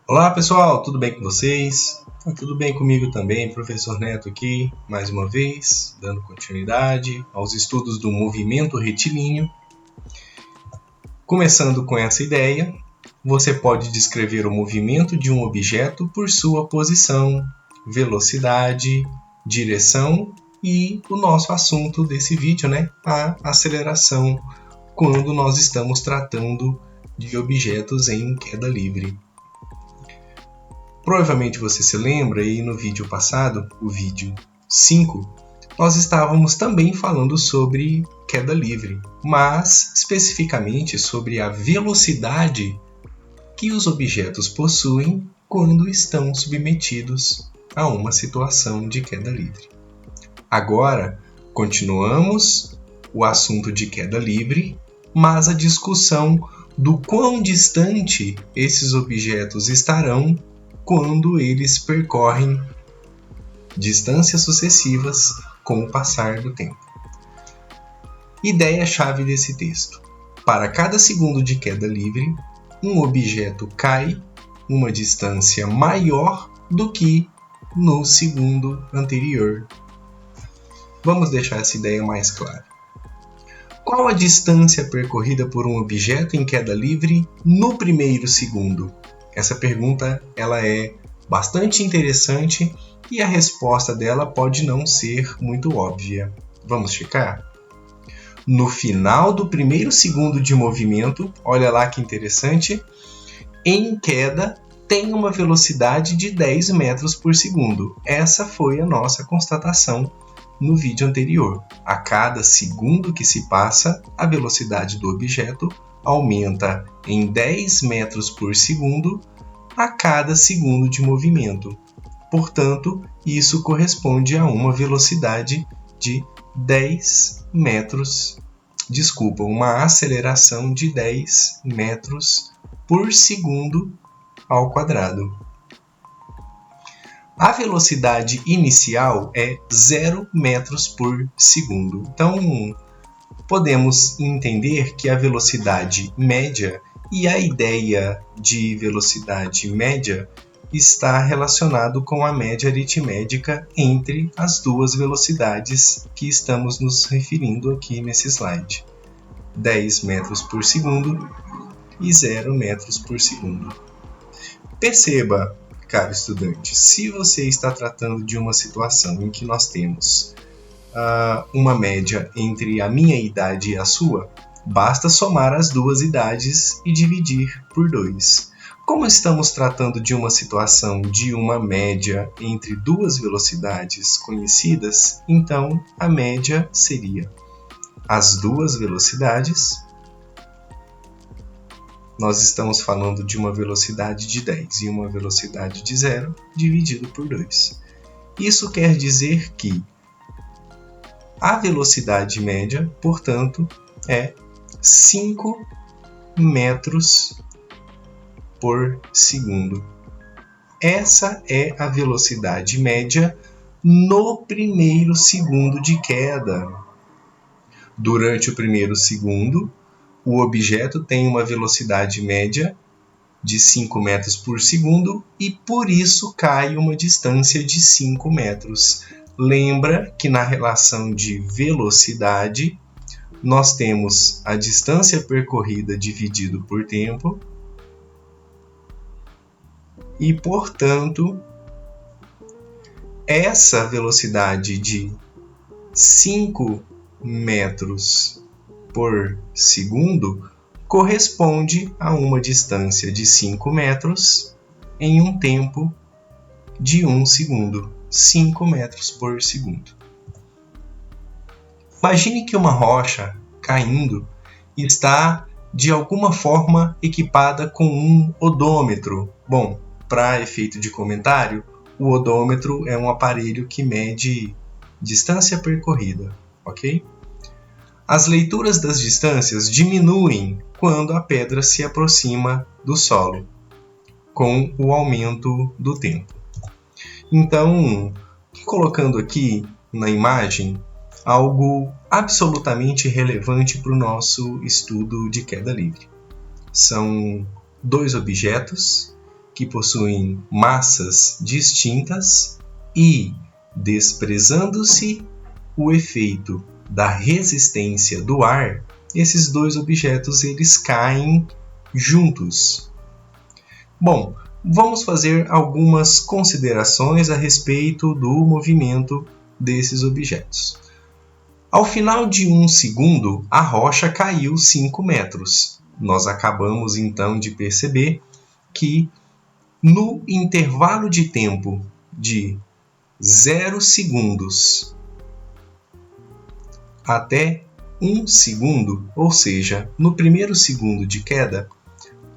Olá pessoal, tudo bem com vocês? Tudo bem comigo também, professor Neto aqui, mais uma vez, dando continuidade aos estudos do movimento retilíneo. Começando com essa ideia, você pode descrever o movimento de um objeto por sua posição, velocidade, direção e o nosso assunto desse vídeo, a aceleração, quando nós estamos tratando de objetos em queda livre. Provavelmente você se lembra, e no vídeo passado, o vídeo 5, nós estávamos também falando sobre queda livre, mas especificamente sobre a velocidade que os objetos possuem quando estão submetidos a uma situação de queda livre. Agora, continuamos o assunto de queda livre, mas a discussão do quão distante esses objetos estarão quando eles percorrem distâncias sucessivas com o passar do tempo. Ideia-chave desse texto: para cada segundo de queda livre, um objeto cai uma distância maior do que no segundo anterior. Vamos deixar essa ideia mais clara. Qual a distância percorrida por um objeto em queda livre no primeiro segundo? Essa pergunta ela é bastante interessante e a resposta dela pode não ser muito óbvia. Vamos checar? No final do primeiro segundo de movimento, olha lá que interessante, em queda tem uma velocidade de 10 metros por segundo. Essa foi a nossa constatação no vídeo anterior. A cada segundo que se passa, a velocidade do objeto aumenta em 10 metros por segundo a cada segundo de movimento. Portanto, isso corresponde a uma velocidade de 10 metros, uma aceleração de 10 metros por segundo ao quadrado. A velocidade inicial é 0 metros por segundo. Então, podemos entender que a velocidade média e a ideia de velocidade média está relacionado com a média aritmética entre as duas velocidades que estamos nos referindo aqui nesse slide. 10 metros por segundo e 0 metros por segundo. Perceba, caro estudante, se você está tratando de uma situação em que nós temos uma média entre a minha idade e a sua, basta somar as duas idades e dividir por 2. Como estamos tratando de uma situação de uma média entre duas velocidades conhecidas, então a média seria as duas velocidades. Nós estamos falando de uma velocidade de 10 e uma velocidade de 0 dividido por 2. Isso quer dizer que a velocidade média, portanto, é 5 metros por segundo. Essa é a velocidade média no primeiro segundo de queda. Durante o primeiro segundo, o objeto tem uma velocidade média de 5 metros por segundo e por isso cai uma distância de 5 metros. Lembra que na relação de velocidade, nós temos a distância percorrida dividido por tempo e, portanto, essa velocidade de 5 metros por segundo corresponde a uma distância de 5 metros em um tempo de 1 segundo. 5 metros por segundo. Imagine que uma rocha caindo está de alguma forma equipada com um odômetro. Bom, para efeito de comentário, o odômetro é um aparelho que mede distância percorrida, ok? As leituras das distâncias diminuem quando a pedra se aproxima do solo, com o aumento do tempo. Então, colocando aqui na imagem algo absolutamente relevante para o nosso estudo de queda livre. São dois objetos que possuem massas distintas e, desprezando-se o efeito da resistência do ar, esses dois objetos eles caem juntos. Bom, vamos fazer algumas considerações a respeito do movimento desses objetos. Ao final de 1 segundo, a rocha caiu 5 metros. Nós acabamos então de perceber que no intervalo de tempo de 0 segundos até 1 segundo, ou seja, no primeiro segundo de queda,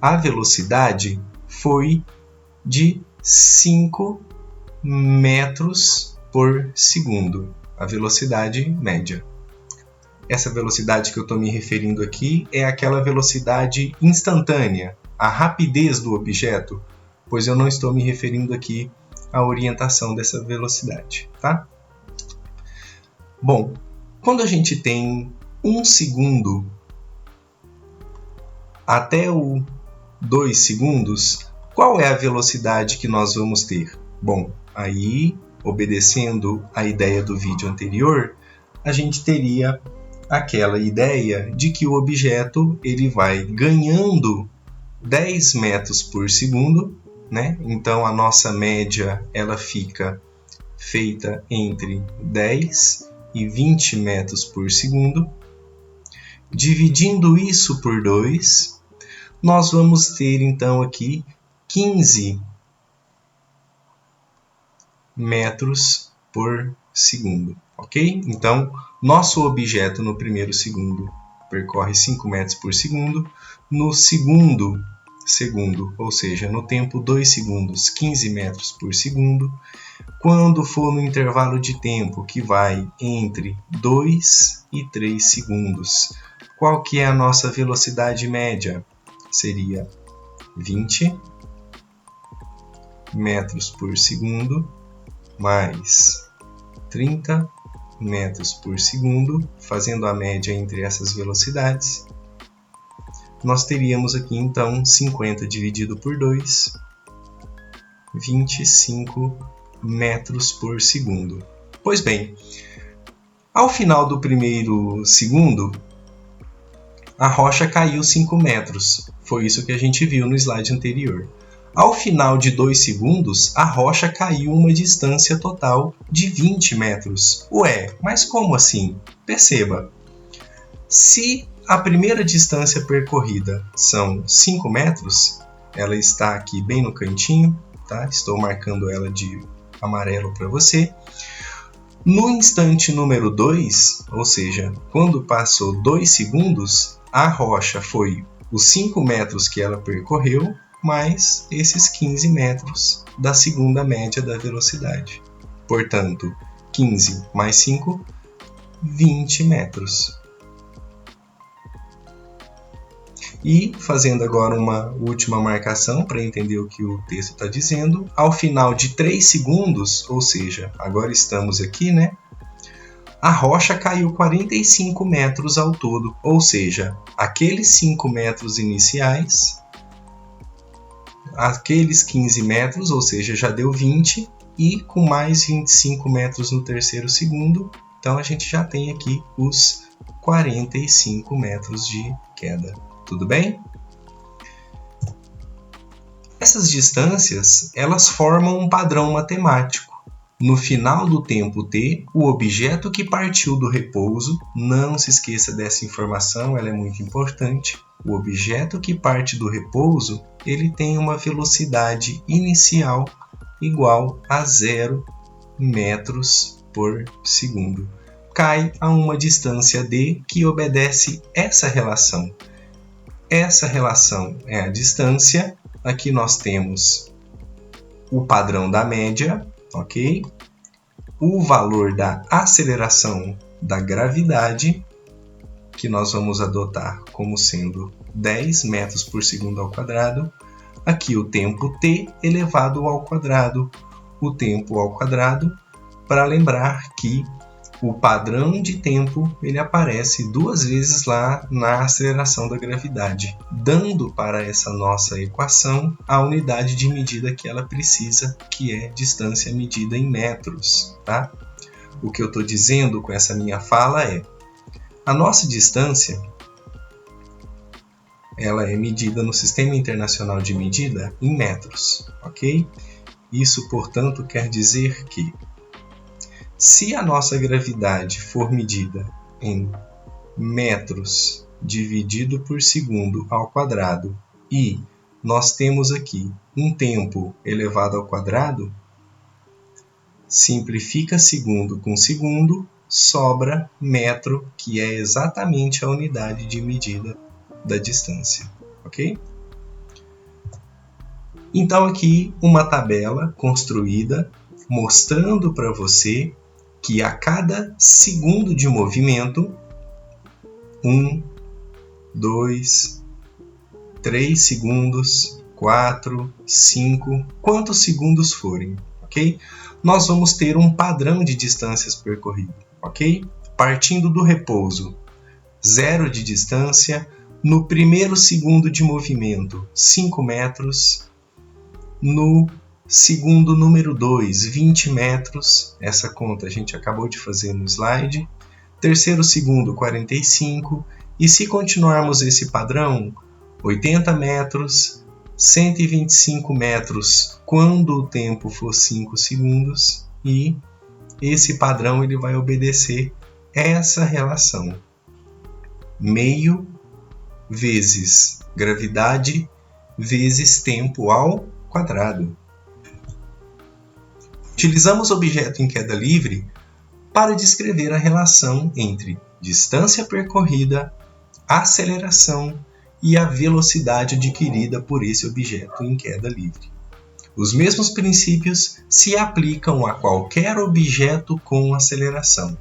a velocidade foi de 5 metros por segundo, a velocidade média. Essa velocidade que eu estou me referindo aqui é aquela velocidade instantânea, a rapidez do objeto, pois eu não estou me referindo aqui à orientação dessa velocidade, tá? Bom, quando a gente tem 1 segundo até o 2 segundos, qual é a velocidade que nós vamos ter? Bom, aí, obedecendo a ideia do vídeo anterior, a gente teria aquela ideia de que o objeto ele vai ganhando 10 metros por segundo, né? Então a nossa média ela fica feita entre 10 e 20 metros por segundo. Dividindo isso por 2, nós vamos ter então aqui 15 metros por segundo, ok? Então, nosso objeto no primeiro segundo percorre 5 metros por segundo, no segundo, ou seja, no tempo 2 segundos, 15 metros por segundo. Quando for no intervalo de tempo que vai entre 2 e 3 segundos, qual que é a nossa velocidade média? Seria 20 metros por segundo mais 30 metros por segundo, fazendo a média entre essas velocidades. Nós teríamos aqui então 50 dividido por 2, 25 metros por segundo. Pois bem, ao final do primeiro segundo, a rocha caiu 5 metros. Foi isso que a gente viu no slide anterior. Ao final de 2 segundos, a rocha caiu uma distância total de 20 metros. Ué, mas como assim? Perceba, se a primeira distância percorrida são 5 metros, ela está aqui bem no cantinho, tá? Estou marcando ela de amarelo para você. No instante número 2, ou seja, quando passou 2 segundos, a rocha foi os 5 metros que ela percorreu, mais esses 15 metros da segunda média da velocidade. Portanto, 15 mais 5, 20 metros. E, fazendo agora uma última marcação para entender o que o texto está dizendo, ao final de 3 segundos, ou seja, agora estamos aqui, né? A rocha caiu 45 metros ao todo, ou seja, aqueles 5 metros iniciais, aqueles 15 metros, ou seja, já deu 20, e com mais 25 metros no terceiro segundo, então a gente já tem aqui os 45 metros de queda. Tudo bem? Essas distâncias, elas formam um padrão matemático. No final do tempo t, o objeto que partiu do repouso, não se esqueça dessa informação, ela é muito importante. O objeto que parte do repouso, ele tem uma velocidade inicial igual a 0 metros por segundo. Cai a uma distância d que obedece essa relação. Essa relação é a distância. Aqui nós temos o padrão da média, ok? O valor da aceleração da gravidade, que nós vamos adotar como sendo 10 metros por segundo ao quadrado. Aqui o tempo t elevado ao quadrado. O tempo ao quadrado, para lembrar que o padrão de tempo ele aparece 2 vezes lá na aceleração da gravidade, dando para essa nossa equação a unidade de medida que ela precisa, que é distância medida em metros, tá? O que eu estou dizendo com essa minha fala é: a nossa distância ela é medida no Sistema Internacional de Medida em metros, ok? Isso, portanto, quer dizer que se a nossa gravidade for medida em metros dividido por segundo ao quadrado e nós temos aqui um tempo elevado ao quadrado, simplifica segundo com segundo, sobra metro, que é exatamente a unidade de medida da distância, ok? Então aqui uma tabela construída mostrando para você que a cada segundo de movimento, 1, 2, 3 segundos, 4, 5, quantos segundos forem, ok? Nós vamos ter um padrão de distâncias percorridas, ok? Partindo do repouso, 0 de distância, no primeiro segundo de movimento, 5 metros, no segundo número 2, 20 metros, essa conta a gente acabou de fazer no slide, terceiro segundo, 45, e se continuarmos esse padrão, 80 metros, 125 metros quando o tempo for 5 segundos, e esse padrão ele vai obedecer essa relação. Meio vezes gravidade vezes tempo ao quadrado. Utilizamos objeto em queda livre para descrever a relação entre distância percorrida, aceleração e a velocidade adquirida por esse objeto em queda livre. Os mesmos princípios se aplicam a qualquer objeto com aceleração.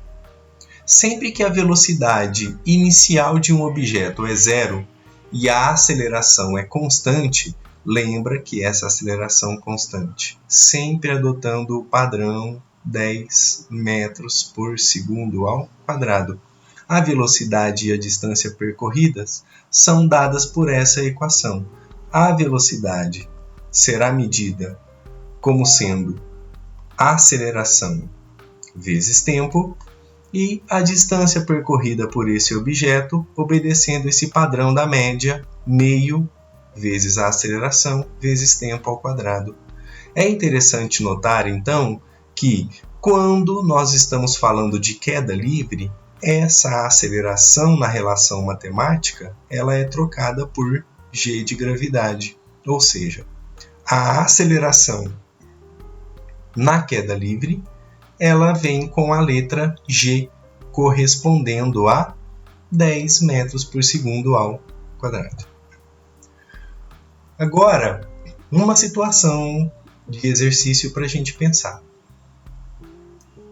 Sempre que a velocidade inicial de um objeto é zero e a aceleração é constante, lembra que essa aceleração constante, sempre adotando o padrão 10 metros por segundo ao quadrado. A velocidade e a distância percorridas são dadas por essa equação. A velocidade será medida como sendo a aceleração vezes tempo e a distância percorrida por esse objeto obedecendo esse padrão da média, meio vezes a aceleração vezes tempo ao quadrado. É interessante notar, então, que quando nós estamos falando de queda livre, essa aceleração na relação matemática ela é trocada por g de gravidade, ou seja, a aceleração na queda livre ela vem com a letra g correspondendo a 10 metros por segundo ao quadrado. Agora, uma situação de exercício para a gente pensar.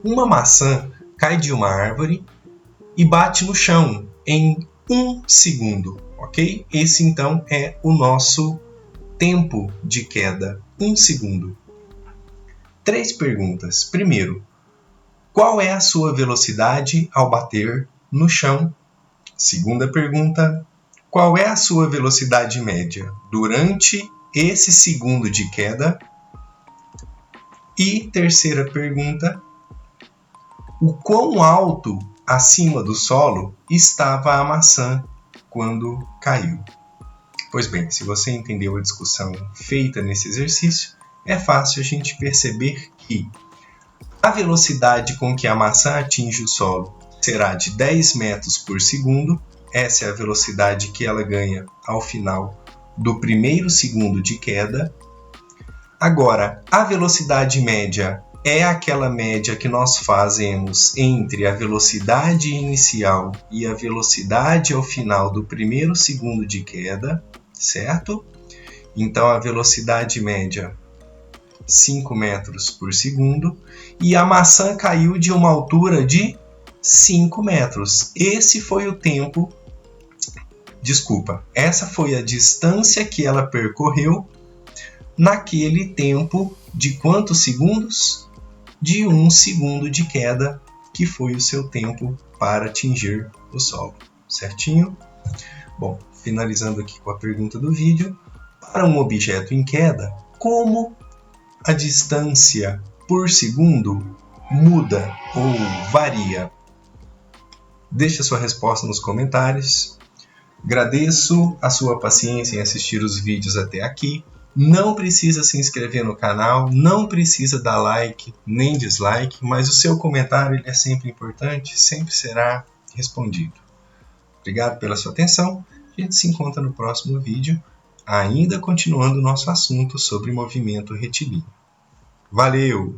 Uma maçã cai de uma árvore e bate no chão em 1 segundo, ok? Esse então é o nosso tempo de queda, 1 segundo. 3 perguntas. Primeiro, qual é a sua velocidade ao bater no chão? Segunda pergunta, qual é a sua velocidade média durante esse segundo de queda? E terceira pergunta, o quão alto acima do solo estava a maçã quando caiu? Pois bem, se você entendeu a discussão feita nesse exercício, é fácil a gente perceber que a velocidade com que a maçã atinge o solo será de 10 metros por segundo. Essa é a velocidade que ela ganha ao final do primeiro segundo de queda. Agora, a velocidade média é aquela média que nós fazemos entre a velocidade inicial e a velocidade ao final do primeiro segundo de queda, certo? Então, a velocidade média 5 metros por segundo e a maçã caiu de uma altura de 5 metros. Essa foi a distância que ela percorreu naquele tempo de quantos segundos? De 1 segundo de queda que foi o seu tempo para atingir o solo, certinho? Bom, finalizando aqui com a pergunta do vídeo, para um objeto em queda, como a distância por segundo muda ou varia? Deixe a sua resposta nos comentários. Agradeço a sua paciência em assistir os vídeos até aqui. Não precisa se inscrever no canal, não precisa dar like nem dislike, mas o seu comentário ele é sempre importante, sempre será respondido. Obrigado pela sua atenção. A gente se encontra no próximo vídeo, ainda continuando o nosso assunto sobre movimento retilíneo. Valeu!